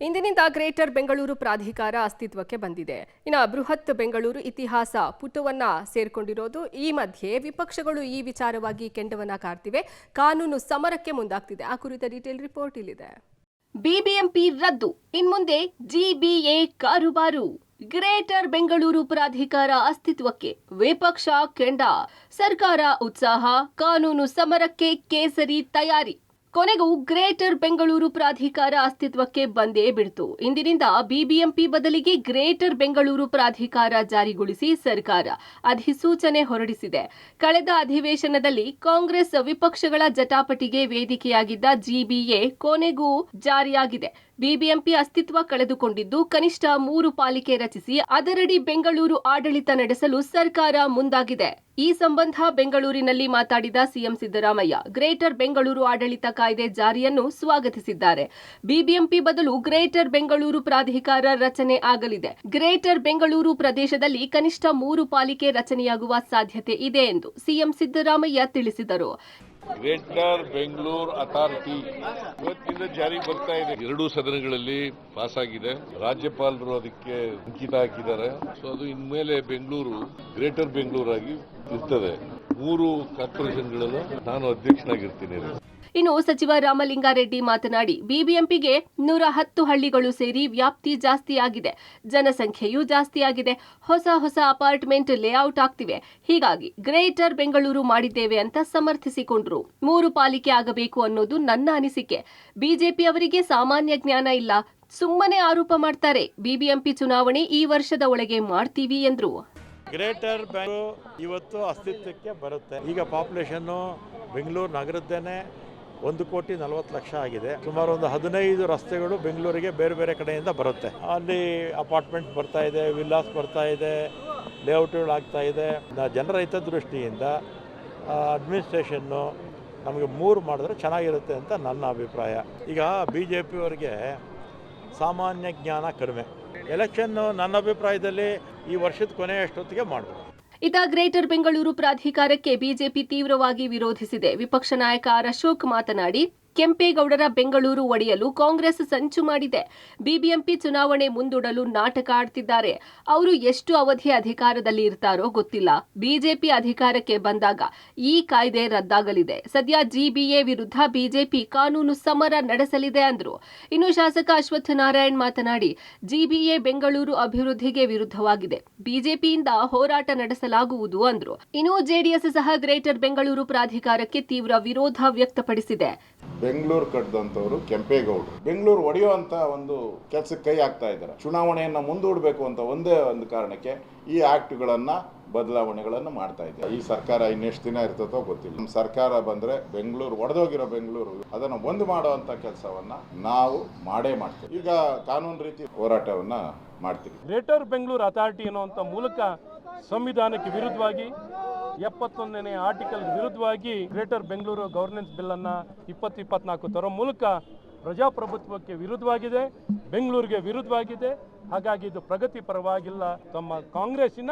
ಇಂದಿನಿಂದ ಗ್ರೇಟರ್ ಬೆಂಗಳೂರು ಪ್ರಾಧಿಕಾರ ಅಸ್ತಿತ್ವಕ್ಕೆ ಬಂದಿದೆ. ಇನ್ನು ಬೃಹತ್ ಬೆಂಗಳೂರು ಇತಿಹಾಸ ಪುಟವನ್ನ ಸೇರ್ಕೊಂಡಿರೋದು. ಈ ಮಧ್ಯೆ ವಿಪಕ್ಷಗಳು ಈ ವಿಚಾರವಾಗಿ ಕೆಂಡವನ್ನ ಕಾರ್ತಿವೆ. ಕಾನೂನು ಸಮರಕ್ಕೆ ಮುಂದಾಗ್ತಿದೆ. ಆ ಕುರಿತ ಡೀಟೇಲ್ ರಿಪೋರ್ಟ್ ಇಲ್ಲಿದೆ. ಬಿಬಿಎಂಪಿ ರದ್ದು, ಇನ್ಮುಂದೆ ಜಿಬಿಎ ಕಾರುಬಾರು. ಗ್ರೇಟರ್ ಬೆಂಗಳೂರು ಪ್ರಾಧಿಕಾರ ಅಸ್ತಿತ್ವಕ್ಕೆ ವಿಪಕ್ಷ ಕೆಂಡ, ಸರ್ಕಾರ ಉತ್ಸಾಹ, ಕಾನೂನು ಸಮರಕ್ಕೆ ಕೇಸರಿ ತಯಾರಿ. ಕೊನೆಗೂ ಗ್ರೇಟರ್ ಬೆಂಗಳೂರು ಪ್ರಾಧಿಕಾರ ಅಸ್ತಿತ್ವಕ್ಕೆ ಬಂದೇ ಬಿಡ್ತು. ಇಂದಿನಿಂದ ಬಿಬಿಎಂಪಿ ಬದಲಿಗೆ ಗ್ರೇಟರ್ ಬೆಂಗಳೂರು ಪ್ರಾಧಿಕಾರ ಜಾರಿಗೊಳಿಸಿ ಸರ್ಕಾರ ಅಧಿಸೂಚನೆ ಹೊರಡಿಸಿದೆ. ಕಳೆದ ಅಧಿವೇಶನದಲ್ಲಿ ಕಾಂಗ್ರೆಸ್ ವಿಪಕ್ಷಗಳ ಜಟಾಪಟಿಗೆ ವೇದಿಕೆಯಾಗಿದ್ದ ಜಿಬಿಎ ಕೊನೆಗೂ ಜಾರಿಯಾಗಿದೆ. ಬಿಬಿಎಂಪಿ ಅಸ್ತಿತ್ವ ಕಳೆದುಕೊಂಡಿದ್ದು ಕನಿಷ್ಠ 3 ಪಾಲಿಕೆ ರಚಿಸಿ ಅದರಡಿ ಬೆಂಗಳೂರು ಆಡಳಿತ ನಡೆಸಲು ಸರ್ಕಾರ ಮುಂದಾಗಿದೆ. ಈ ಸಂಬಂಧ ಬೆಂಗಳೂರಿನಲ್ಲಿ ಮಾತಾಡಿದ ಸಿಎಂ ಸಿದ್ದರಾಮಯ್ಯ ಗ್ರೇಟರ್ ಬೆಂಗಳೂರು ಆಡಳಿತ ಕಾಯ್ದೆ ಜಾರಿಯನ್ನು ಸ್ವಾಗತಿಸಿದ್ದಾರೆ. ಬಿಬಿಎಂಪಿ ಬದಲು ಗ್ರೇಟರ್ ಬೆಂಗಳೂರು ಪ್ರಾಧಿಕಾರ ರಚನೆ ಆಗಲಿದೆ. ಗ್ರೇಟರ್ ಬೆಂಗಳೂರು ಪ್ರದೇಶದಲ್ಲಿ ಕನಿಷ್ಠ 3 ಪಾಲಿಕೆ ರಚನೆಯಾಗುವ ಸಾಧ್ಯತೆ ಇದೆ ಎಂದು ಸಿಎಂ ಸಿದ್ದರಾಮಯ್ಯ ತಿಳಿಸಿದರು. ಗ್ರೇಟರ್ ಬೆಂಗಳೂರು ಅಥಾರಿಟಿ ಇವತ್ತಿಂದ ಜಾರಿ ಬರ್ತಾ ಇದೆ. 2 ಸದನಗಳಲ್ಲಿ ಪಾಸ್ ಆಗಿದೆ. ರಾಜ್ಯಪಾಲರು ಅದಕ್ಕೆ ಅಂಕಿತ ಹಾಕಿದ್ದಾರೆ. ಸೊ ಅದು ಇನ್ಮೇಲೆ ಬೆಂಗಳೂರು ಗ್ರೇಟರ್ ಬೆಂಗಳೂರು ಆಗಿ ಇರ್ತದೆ. 3 ಕಾರ್ಪೊರೇಷನ್ಗಳಲ್ಲೂ ನಾನು ಅಧ್ಯಕ್ಷನಾಗಿರ್ತೀನಿ. ಇನ್ನು ಸಚಿವ ರಾಮಲಿಂಗಾರೆಡ್ಡಿ ಮಾತನಾಡಿ ಬಿಬಿಎಂಪಿಗೆ 110 ಹಳ್ಳಿಗಳು ಸೇರಿ ವ್ಯಾಪ್ತಿ ಜಾಸ್ತಿಯಾಗಿದೆ, ಜನಸಂಖ್ಯೆಯೂ ಜಾಸ್ತಿಯಾಗಿದೆ, ಹೊಸ ಅಪಾರ್ಟ್ಮೆಂಟ್ ಲೇಔಟ್ ಆಗ್ತಿವೆ. ಹೀಗಾಗಿ ಗ್ರೇಟರ್ ಬೆಂಗಳೂರು ಮಾಡಿದ್ದೇವೆ ಅಂತ ಸಮರ್ಥಿಸಿಕೊಂಡ್ರು. 3 ಪಾಲಿಕೆ ಆಗಬೇಕು ಅನ್ನೋದು ನನ್ನ ಅನಿಸಿಕೆ. ಬಿಜೆಪಿ ಅವರಿಗೆ ಸಾಮಾನ್ಯ ಜ್ಞಾನ ಇಲ್ಲ, ಸುಮ್ಮನೆ ಆರೋಪ ಮಾಡ್ತಾರೆ. ಬಿಬಿಎಂಪಿ ಚುನಾವಣೆ ಈ ವರ್ಷದ ಒಳಗೆ ಮಾಡ್ತೀವಿ ಎಂದ್ರು. ಗ್ರೇಟರ್ ಬೆಂಗಳೂರು ಇವತ್ತು ಅಸ್ತಿತ್ವಕ್ಕೆ ಬರುತ್ತೆ. ಈಗ ಪಾಪ್ಯುಲೇಷನ್ ಬೆಂಗಳೂರು ನಗರದ್ದೇನೆ 1,40,00,000 ಆಗಿದೆ. ಸುಮಾರು ಒಂದು 15 ರಸ್ತೆಗಳು ಬೆಂಗಳೂರಿಗೆ ಬೇರೆ ಬೇರೆ ಕಡೆಯಿಂದ ಬರುತ್ತೆ. ಅಲ್ಲಿ ಅಪಾರ್ಟ್ಮೆಂಟ್ ಬರ್ತಾ ಇದೆ, ವಿಲ್ಲಾಸ್ ಬರ್ತಾ ಇದೆ, ಲೇಔಟ್ಗಳು ಆಗ್ತಾ ಇದೆ. ಜನರ ಹಿತದೃಷ್ಟಿಯಿಂದ ಅಡ್ಮಿನಿಸ್ಟ್ರೇಷನ್ನು ನಮಗೆ 3 ಮಾಡಿದ್ರೆ ಚೆನ್ನಾಗಿರುತ್ತೆ ಅಂತ ನನ್ನ ಅಭಿಪ್ರಾಯ. ಈಗ BJP ಅವರಿಗೆ ಸಾಮಾನ್ಯ ಜ್ಞಾನ ಕಡಿಮೆ. ಎಲೆಕ್ಷನ್ನು ನನ್ನ ಅಭಿಪ್ರಾಯದಲ್ಲಿ ಈ ವರ್ಷದ ಕೊನೆಯಷ್ಟೊತ್ತಿಗೆ ಮಾಡಬೇಕು. ಇತ್ತ ಗ್ರೇಟರ್ ಬೆಂಗಳೂರು ಪ್ರಾಧಿಕಾರಕ್ಕೆ ಬಿಜೆಪಿ ತೀವ್ರವಾಗಿ ವಿರೋಧಿಸಿದೆ. ವಿಪಕ್ಷ ನಾಯಕ ಆರ್ ಅಶೋಕ್ ಮಾತನಾಡಿ ಕೆಂಪೇಗೌಡರ ಬೆಂಗಳೂರು ಒಡೆಯಲು ಕಾಂಗ್ರೆಸ್ ಸಂಚು ಮಾಡಿದೆ. ಬಿಬಿಎಂಪಿ ಚುನಾವಣೆ ಮುಂದೂಡಲು ನಾಟಕ ಆಡ್ತಿದ್ದಾರೆ. ಅವರು ಎಷ್ಟು ಅವಧಿ ಅಧಿಕಾರದಲ್ಲಿ ಇರ್ತಾರೋ ಗೊತ್ತಿಲ್ಲ. ಬಿಜೆಪಿ ಅಧಿಕಾರಕ್ಕೆ ಬಂದಾಗ ಈ ಕಾಯ್ದೆ ರದ್ದಾಗಲಿದೆ. ಸದ್ಯ ಜಿಬಿಎ ವಿರುದ್ಧ ಬಿಜೆಪಿ ಕಾನೂನು ಸಮರ ನಡೆಸಲಿದೆ ಅಂದ್ರು. ಇನ್ನು ಶಾಸಕ ಅಶ್ವತ್ಥ ನಾರಾಯಣ್ ಮಾತನಾಡಿ ಜಿಬಿಎ ಬೆಂಗಳೂರು ಅಭಿವೃದ್ಧಿಗೆ ವಿರುದ್ಧವಾಗಿದೆ. ಬಿಜೆಪಿಯಿಂದ ಹೋರಾಟ ನಡೆಸಲಾಗುವುದು ಅಂದ್ರು. ಇನ್ನು ಜೆಡಿಎಸ್ ಸಹ ಗ್ರೇಟರ್ ಬೆಂಗಳೂರು ಪ್ರಾಧಿಕಾರಕ್ಕೆ ತೀವ್ರ ವಿರೋಧ ವ್ಯಕ್ತಪಡಿಸಿದೆ. ಬೆಂಗಳೂರು ಕಟ್ಟಿದಂಥವ್ರು ಕೆಂಪೇಗೌಡರು ಬೆಂಗಳೂರು ಒಡೆಯುವಂತ ಒಂದು ಕೆಲಸಕ್ಕೆ ಕೈ ಹಾಕ್ತಾ ಇದ್ದಾರೆ. ಚುನಾವಣೆಯನ್ನು ಮುಂದೂಡಬೇಕು ಅಂತ ಒಂದೇ ಒಂದು ಕಾರಣಕ್ಕೆ ಈ ಆಕ್ಟ್ಗಳನ್ನ ಬದಲಾವಣೆಗಳನ್ನು ಮಾಡ್ತಾ ಇದ್ದಾರೆ. ಈ ಸರ್ಕಾರ ಇನ್ನೆಷ್ಟು ದಿನ ಇರ್ತದೋ ಗೊತ್ತಿಲ್ಲ. ನಮ್ಮ ಸರ್ಕಾರ ಬಂದ್ರೆ ಬೆಂಗಳೂರು ಒಡೆದೋಗಿರೋ ಬೆಂಗಳೂರು ಅದನ್ನು ಒಂದು ಮಾಡುವಂತ ಕೆಲಸವನ್ನ ನಾವು ಮಾಡೇ ಮಾಡ್ತೀವಿ. ಈಗ ಕಾನೂನು ರೀತಿ ಹೋರಾಟವನ್ನ ಮಾಡ್ತೀವಿ. ಗ್ರೇಟರ್ ಬೆಂಗಳೂರು ಅಥಾರಿಟಿ ಅನ್ನುವಂಥ ಮೂಲಕ ಸಂವಿಧಾನಕ್ಕೆ ವಿರುದ್ಧವಾಗಿ 71ನೇ ಆರ್ಟಿಕಲ್ ವಿರುದ್ಧವಾಗಿ ಗ್ರೇಟರ್ ಬೆಂಗಳೂರು ಗವರ್ನೆನ್ಸ್ ಬಿಲ್ ಅನ್ನ 2024 ತರೋ ಮೂಲಕ ಪ್ರಜಾಪ್ರಭುತ್ವಕ್ಕೆ ವಿರುದ್ಧವಾಗಿದೆ, ಬೆಂಗಳೂರಿಗೆ ವಿರುದ್ಧವಾಗಿದೆ. ಹಾಗಾಗಿ ಇದು ಪ್ರಗತಿ ಪರವಾಗಿಲ್ಲ. ತಮ್ಮ ಕಾಂಗ್ರೆಸ್ಸಿನ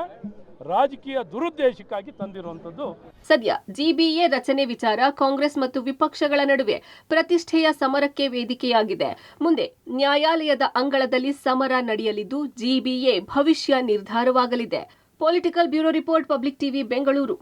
ರಾಜಕೀಯ ದುರುದ್ದೇಶಕ್ಕಾಗಿ ತಂದಿರುವಂತದ್ದು. ಸದ್ಯ ಜಿಬಿಎ ರಚನೆ ವಿಚಾರ ಕಾಂಗ್ರೆಸ್ ಮತ್ತು ವಿಪಕ್ಷಗಳ ನಡುವೆ ಪ್ರತಿಷ್ಠೆಯ ಸಮರಕ್ಕೆ ವೇದಿಕೆಯಾಗಿದೆ. ಮುಂದೆ ನ್ಯಾಯಾಲಯದ ಅಂಗಳದಲ್ಲಿ ಸಮರ ನಡೆಯಲಿದ್ದು ಜಿಬಿಎ ಭವಿಷ್ಯ ನಿರ್ಧಾರವಾಗಲಿದೆ. Political bureau report, public TV, Bengaluru.